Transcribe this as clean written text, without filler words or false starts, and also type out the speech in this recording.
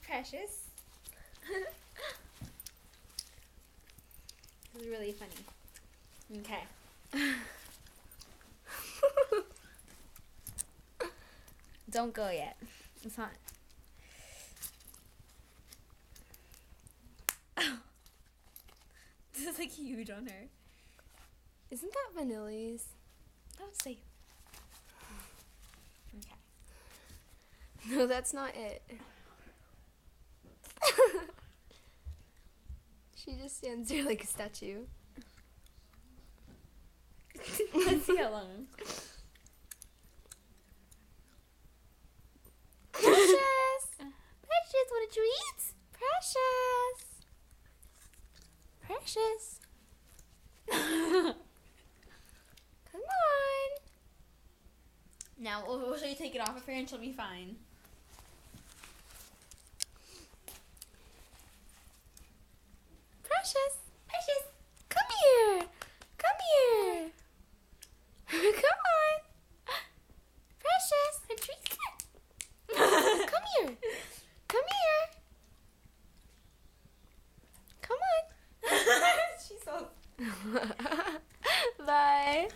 Precious. This is really funny. Okay. Don't go yet. It's not. This is like huge on her. Isn't that Vanilli's? Don't say. Okay. No, that's not it. She just stands there like a statue. Let's see how long. Precious! Precious, what did you eat? Precious! Precious! Come on! Now we'll show you take it off of her and she'll be fine. Precious! Precious! Come here! Come here! Come on! Precious! Come here! Come here! Come on! She's so Bye.